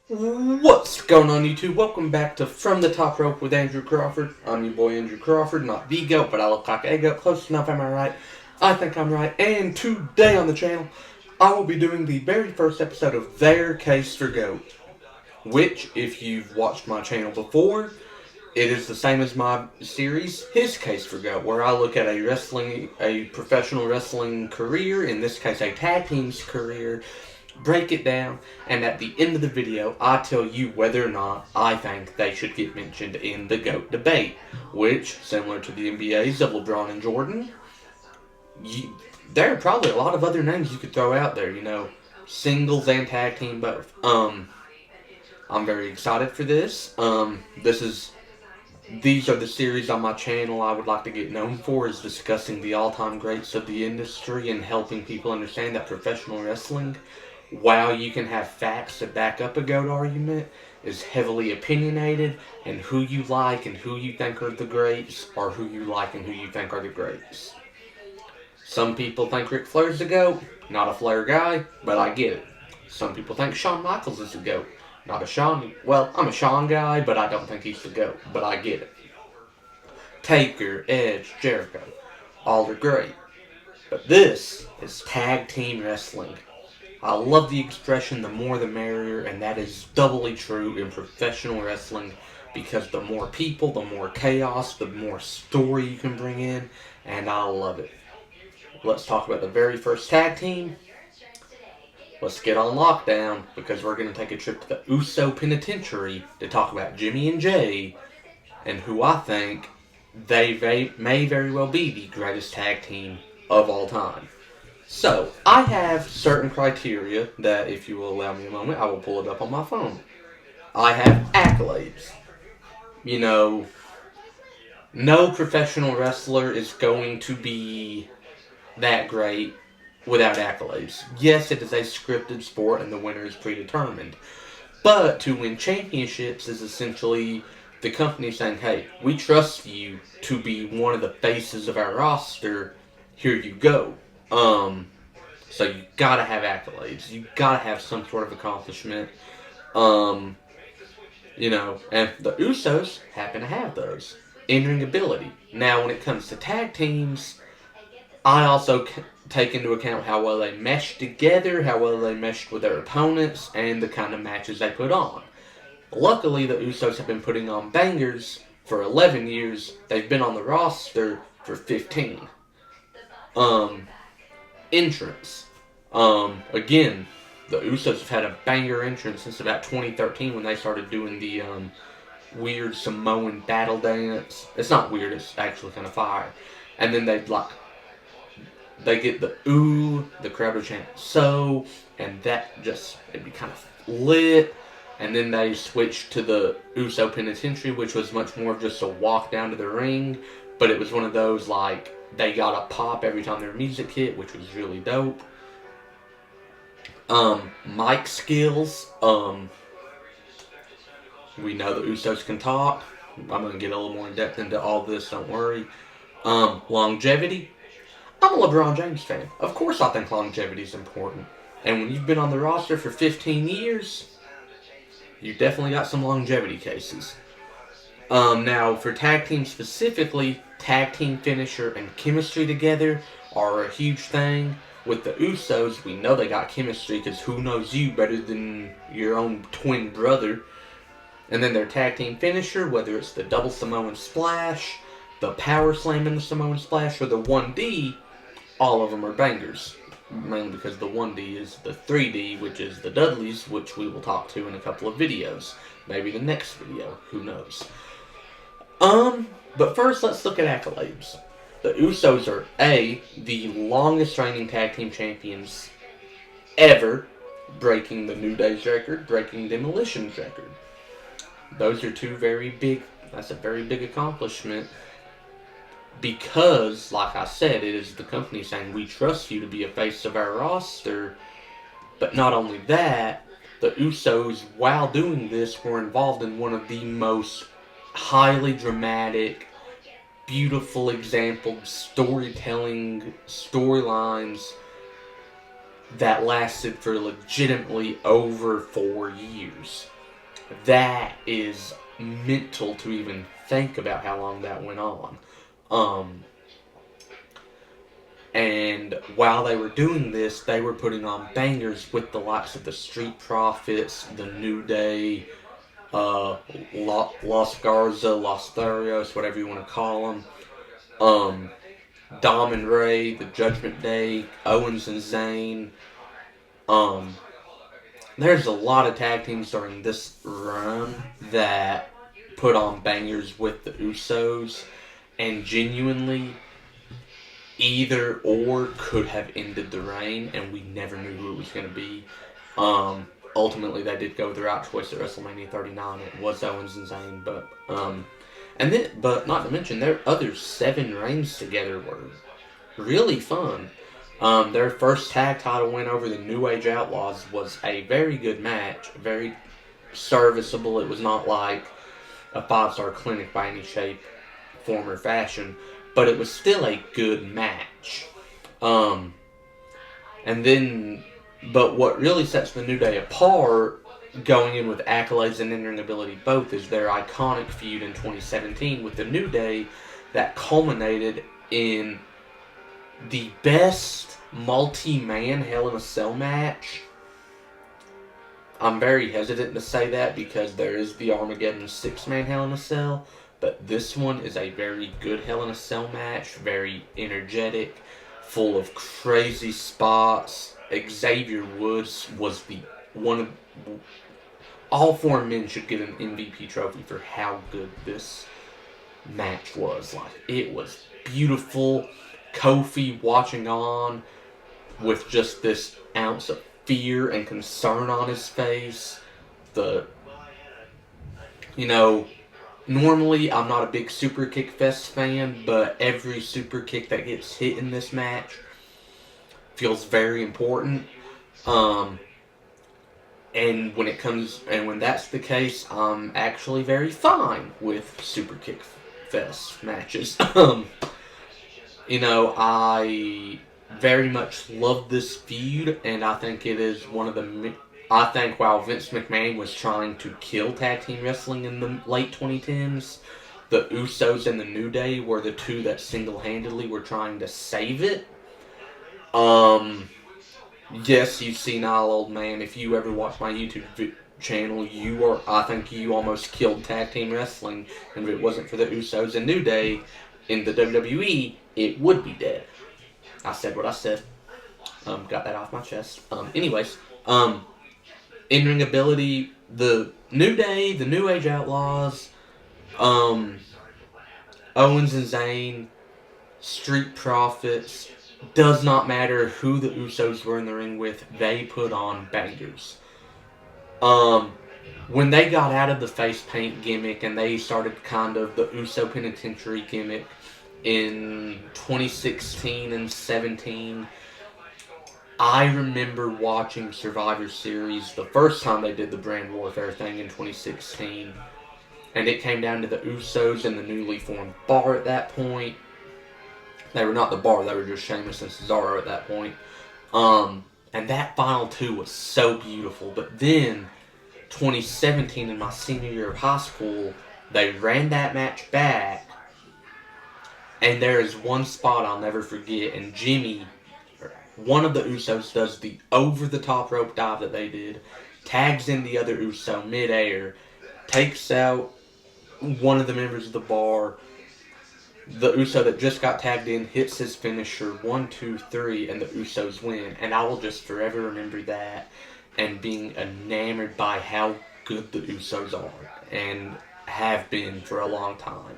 What's going on, YouTube? Welcome back to From the Top Rope with Andrew Crawford. I'm your boy Andrew Crawford, not the GOAT, but I look like a GOAT. Close enough, am I right? I think I'm right. And today on the channel, I will be doing the very first episode of Their Case for GOAT. Which, if you've watched my channel before, it is the same as my series, His Case for GOAT, where I look at a professional wrestling career, in this case a tag team's career, break it down, and at the end of the video, I tell you whether or not I think they should get mentioned in the GOAT debate, which, similar to the NBA's of LeBron and Jordan, there are probably a lot of other names you could throw out there, singles and tag team both. I'm very excited for this. These are the series on my channel I would like to get known for, is discussing the all-time greats of the industry and helping people understand that professional wrestling, while you can have facts to back up a GOAT argument, is heavily opinionated, and who you like and who you think are the greats are who you like and who you think are the greats. Some people think Ric Flair's the GOAT. Not a Flair guy, but I get it. Some people think Shawn Michaels is the GOAT. Not a Shawn. Well, I'm a Shawn guy, but I don't think he's the GOAT. But I get it. Taker, Edge, Jericho, all are great. But this is tag team wrestling. I love the expression, the more the merrier, and that is doubly true in professional wrestling, because the more people, the more chaos, the more story you can bring in, and I love it. Let's talk about the very first tag team. Let's get on lockdown, because we're going to take a trip to the Uso Penitentiary to talk about Jimmy and Jay, and who I think they may very well be the greatest tag team of all time. So, I have certain criteria that, if you will allow me a moment, I will pull it up on my phone. I have accolades. No professional wrestler is going to be that great without accolades. Yes, it is a scripted sport and the winner is predetermined. But to win championships is essentially the company saying, hey, we trust you to be one of the faces of our roster. Here you go. So you gotta have accolades. You gotta have some sort of accomplishment. And the Usos happen to have those. In-ring ability. Now, when it comes to tag teams, I also take into account how well they mesh together, how well they meshed with their opponents, and the kind of matches they put on. Luckily, the Usos have been putting on bangers for 11 years. They've been on the roster for 15. Entrance. Again, the Usos have had a banger entrance since about 2013 when they started doing the weird Samoan battle dance. It's not weird, it's actually kind of fire. And then they get the ooh, the crowd would chant so, and it'd be kind of lit. And then they switched to the Uso Penitentiary, which was much more of just a walk down to the ring. But it was one of those, they got a pop every time their music hit, which was really dope. Mic skills. We know the Usos can talk. I'm going to get a little more in depth into all this, don't worry. Longevity. I'm a LeBron James fan. Of course I think longevity is important. And when you've been on the roster for 15 years, you definitely got some longevity cases. Now, for tag team specifically, tag team finisher and chemistry together are a huge thing. With the Usos, we know they got chemistry, because who knows you better than your own twin brother. And then their tag team finisher, whether it's the double Samoan splash, the power slam in the Samoan splash, or the 1D, all of them are bangers. Mainly because the 1D is the 3D, which is the Dudleys, which we will talk to in a couple of videos. Maybe the next video, who knows. But first, let's look at accolades. The Usos are the longest reigning tag team champions ever, breaking the New Day's record, breaking Demolition's record. Those are that's a very big accomplishment, because, like I said, it is the company saying, we trust you to be a face of our roster. But not only that, the Usos, while doing this, were involved in one of the most highly dramatic, beautiful example storylines that lasted for legitimately over 4 years. That is mental to even think about how long that went on. And while they were doing this, they were putting on bangers with the likes of the Street Profits, the New Day, Los Garza, Los Therios, whatever you want to call them. Dom and Ray, the Judgment Day, Owens and Zayn. There's a lot of tag teams during this run that put on bangers with the Usos, and genuinely either or could have ended the reign, and we never knew who it was going to be. Ultimately, they did go with the right choice at WrestleMania 39. It was Owens and Zayn, but not to mention their other 7 reigns together were really fun. Their first tag title win over the New Age Outlaws was a very good match, very serviceable. It was not like a 5-star clinic by any shape, form, or fashion, but it was still a good match. But what really sets the New Day apart, going in with accolades and in-ring ability both, is their iconic feud in 2017 with the New Day that culminated in the best multi-man Hell in a Cell match. I'm very hesitant to say that because there is the Armageddon 6-man Hell in a Cell, but this one is a very good Hell in a Cell match, very energetic, full of crazy spots. Xavier Woods was all 4 men should get an MVP trophy for how good this match was. Like, it was beautiful. Kofi watching on with just this ounce of fear and concern on his face. Normally I'm not a big Super Kick Fest fan, but every Super Kick that gets hit in this match feels very important. And when that's the case, I'm actually very fine with Super Kick Fest matches. I very much love this feud, and I think it is one of the... I think while Vince McMahon was trying to kill tag team wrestling in the late 2010s, the Usos and the New Day were the two that single-handedly were trying to save it. Yes, you senile old man, if you ever watch my YouTube channel, I think you almost killed tag team wrestling, and if it wasn't for the Usos and New Day in the WWE, it would be dead. I said what I said. Got that off my chest. In-ring ability, the New Day, the New Age Outlaws, Owens and Zayn, Street Profits, does not matter who the Usos were in the ring with, they put on bangers. When they got out of the face paint gimmick and they started kind of the Uso Penitentiary gimmick in 2016 and 17, I remember watching Survivor Series the first time they did the brand warfare thing in 2016, and it came down to the Usos and the newly formed Bar at that point. They were not the Bar, they were just Sheamus and Cesaro at that point. And that final 2 was so beautiful. But then, 2017, in my senior year of high school, they ran that match back, and there is one spot I'll never forget, and Jimmy, one of the Usos, does the over-the-top rope dive that they did, tags in the other Uso mid-air, takes out one of the members of the Bar. The Uso that just got tagged in hits his finisher, 1, 2, 3, and the Usos win. And I will just forever remember that and being enamored by how good the Usos are and have been for a long time.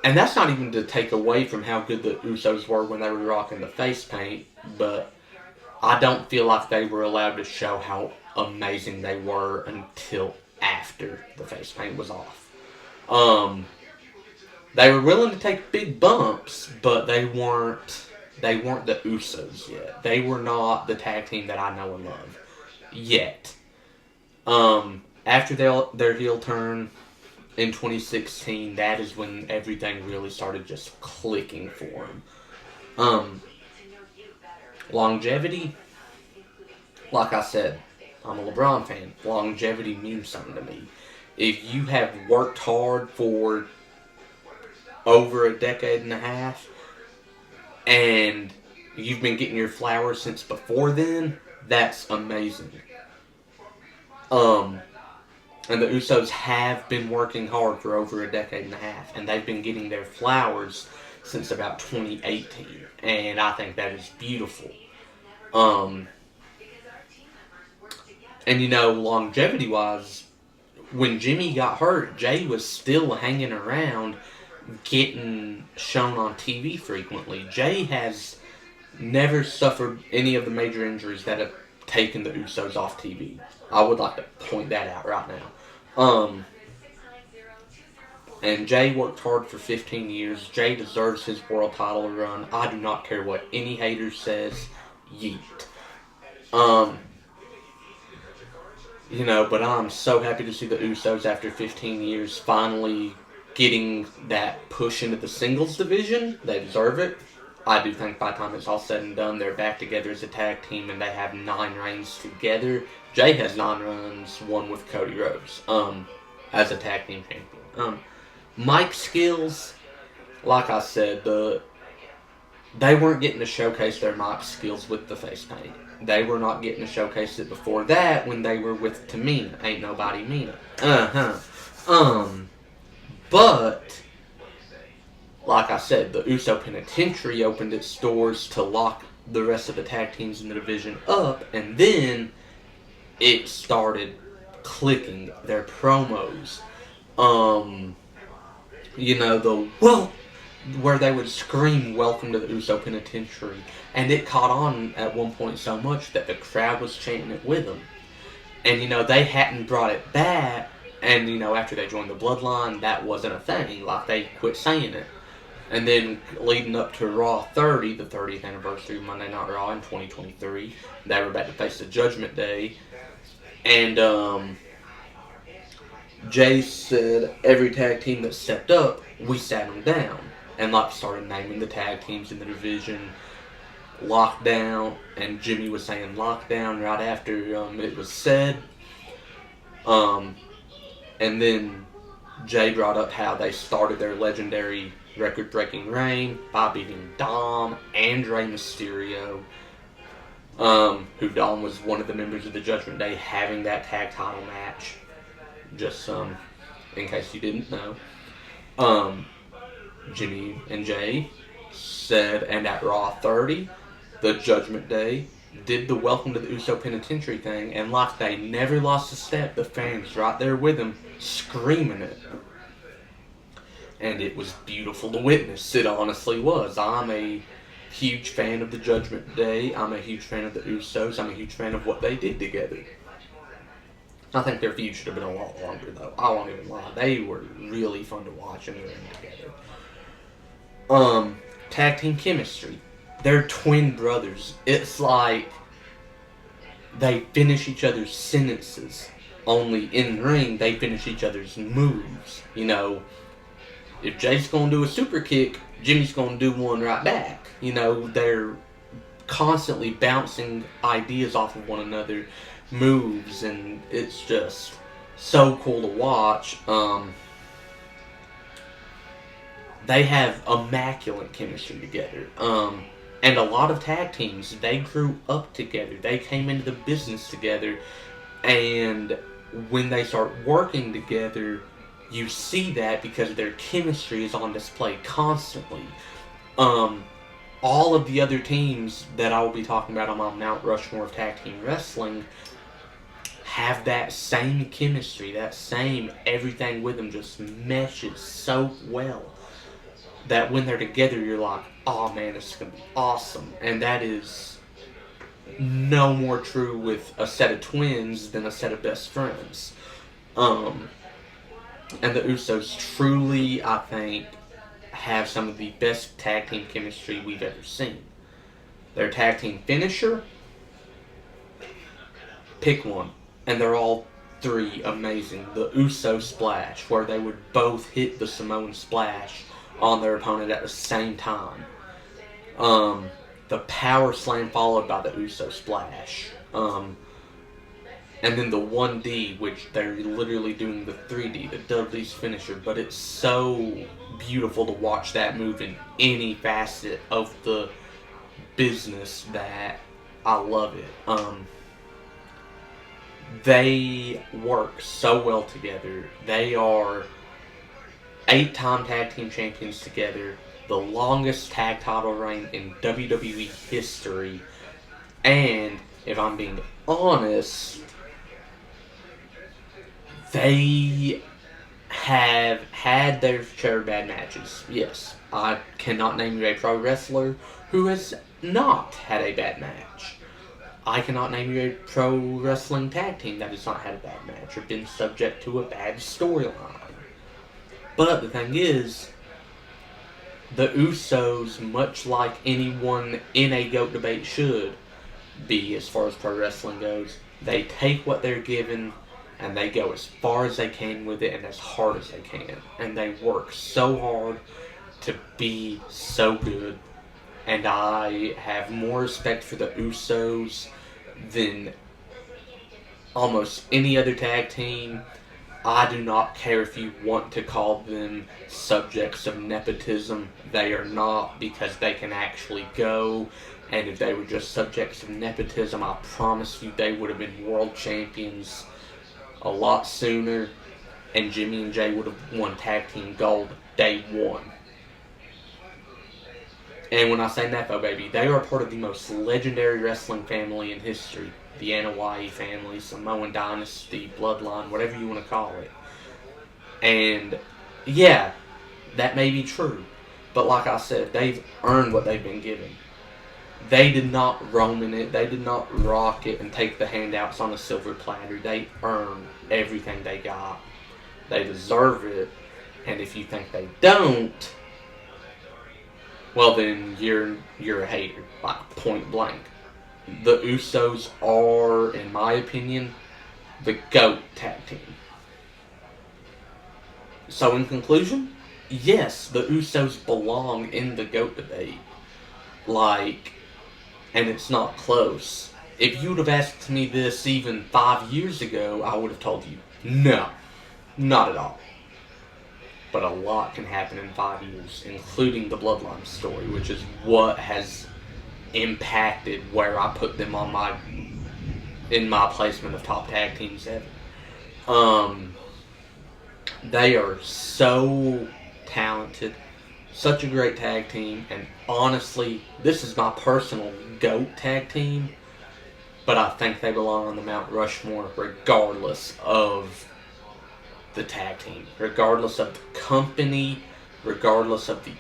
And that's not even to take away from how good the Usos were when they were rocking the face paint, but I don't feel like they were allowed to show how amazing they were until after the face paint was off. They were willing to take big bumps, but they weren't the Usos yet. They were not the tag team that I know and love yet. After their heel turn in 2016, that is when everything really started just clicking for them. Longevity, like I said, I'm a LeBron fan. Longevity means something to me. If you have worked hard for over a decade and a half and you've been getting your flowers since before then, that's amazing. Um, and the Usos have been working hard for over a decade and a half, and they've been getting their flowers since about 2018, and I think that is beautiful. Um, and longevity-wise, when Jimmy got hurt, Jay was still hanging around, getting shown on TV frequently. Jay has never suffered any of the major injuries that have taken the Usos off TV. I would like to point that out right now. And Jay worked hard for 15 years. Jay deserves his world title run. I do not care what any hater says. Yeet. But I'm so happy to see the Usos after 15 years finally getting that push into the singles division. They deserve it. I do think by the time it's all said and done, they're back together as a tag team and they have 9 reigns together. Jay has 9 runs, 1 with Cody Rhodes, as a tag team champion. Mike's skills, like I said, they weren't getting to showcase their mic skills with the face paint. They were not getting to showcase it before that when they were with Tamina. Ain't nobody Mina. But like I said, the Uso Penitentiary opened its doors to lock the rest of the tag teams in the division up, and then it started clicking. Their promos, where they would scream "Welcome to the Uso Penitentiary," and it caught on at one point so much that the crowd was chanting it with them. And they hadn't brought it back, and after they joined the Bloodline, that wasn't a thing. Like, they quit saying it. And then leading up to Raw 30, the 30th anniversary of Monday Night Raw in 2023, they were about to face the Judgment Day. And Jay said every tag team that stepped up, we sat them down. And started naming the tag teams in the division. Lockdown, and Jimmy was saying lockdown right after it was said. And then Jay brought up how they started their legendary record-breaking reign by beating Dom and Rey Mysterio, who Dom was one of the members of the Judgment Day having that tag title match. Just in case you didn't know. Jimmy and Jay said, and at Raw 30, the Judgment Day did the Welcome to the Uso Penitentiary thing, and like they never lost a step, the fans right there with them screaming it. And it was beautiful to witness. It honestly was. I'm a huge fan of the Judgment Day. I'm a huge fan of the Usos. I'm a huge fan of what they did together. I think their feud should have been a lot longer, though. I won't even lie. They were really fun to watch in the ring together. Tag team chemistry. They're twin brothers. It's like they finish each other's sentences. Only in the ring, they finish each other's moves. If Jay's going to do a super kick, Jimmy's going to do one right back. They're constantly bouncing ideas off of one another, moves, and it's just so cool to watch. They have immaculate chemistry together. And a lot of tag teams, they grew up together. They came into the business together. And when they start working together, you see that because their chemistry is on display constantly. All of the other teams that I will be talking about on my Mount Rushmore of tag team wrestling have that same chemistry, that same everything with them just meshes so well that when they're together, you're like, oh man, this is going to be awesome. And that is no more true with a set of twins than a set of best friends. And the Usos truly, I think, have some of the best tag team chemistry we've ever seen. Their tag team finisher, pick one. And they're all 3 amazing. The Uso Splash, where they would both hit the Samoan Splash on their opponent at the same time. the power slam followed by the Uso splash. And then the 1D, which they're literally doing the 3D, the Dudley's finisher. But it's so beautiful to watch that move in any facet of the business that I love it. They work so well together. They are 8-time tag team champions together, the longest tag title reign in WWE history, and if I'm being honest, they have had their share of bad matches. Yes, I cannot name you a pro wrestler who has not had a bad match. I cannot name you a pro wrestling tag team that has not had a bad match or been subject to a bad storyline. But the thing is, the Usos, much like anyone in a GOAT debate should be as far as pro wrestling goes, they take what they're given and they go as far as they can with it and as hard as they can. And they work so hard to be so good. And I have more respect for the Usos than almost any other tag team. I do not care if you want to call them subjects of nepotism. They are not, because they can actually go. And if they were just subjects of nepotism, I promise you they would have been world champions a lot sooner. And Jimmy and Jay would have won tag team gold day one. And when I say Nepo, baby, they are part of the most legendary wrestling family in history. The Anoa'i family, Samoan dynasty, bloodline, whatever you want to call it. And, yeah, that may be true. But like I said, they've earned what they've been given. They did not roam in it. They did not rock it and take the handouts on a silver platter. They earned everything they got. They deserve it. And if you think they don't, well then you're a hater, like point blank. The Usos are, in my opinion, the GOAT tag team. So in conclusion, yes, the Usos belong in the GOAT debate. And it's not close. If you would have asked me this even 5 years ago, I would have told you, no, not at all. But a lot can happen in 5 years, including the Bloodline story, which is what has impacted where I put them on in my placement of top tag teams ever. They are so talented, such a great tag team, and honestly, this is my personal GOAT tag team, but I think they belong on the Mount Rushmore regardless of the tag team, regardless of the company, regardless of the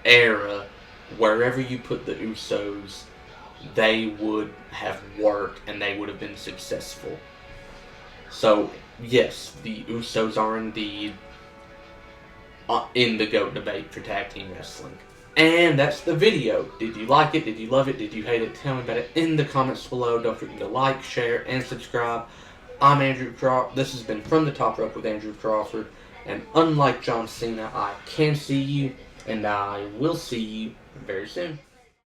era. Wherever you put the Usos, they would have worked and they would have been successful. So, yes, the Usos are indeed in the GOAT debate for tag team wrestling. And that's the video. Did you like it? Did you love it? Did you hate it? Tell me about it in the comments below. Don't forget to like, share, and subscribe. I'm Andrew Crawford. This has been From the Top Rope with Andrew Crawford. And unlike John Cena, I can see you, and I will see you very soon.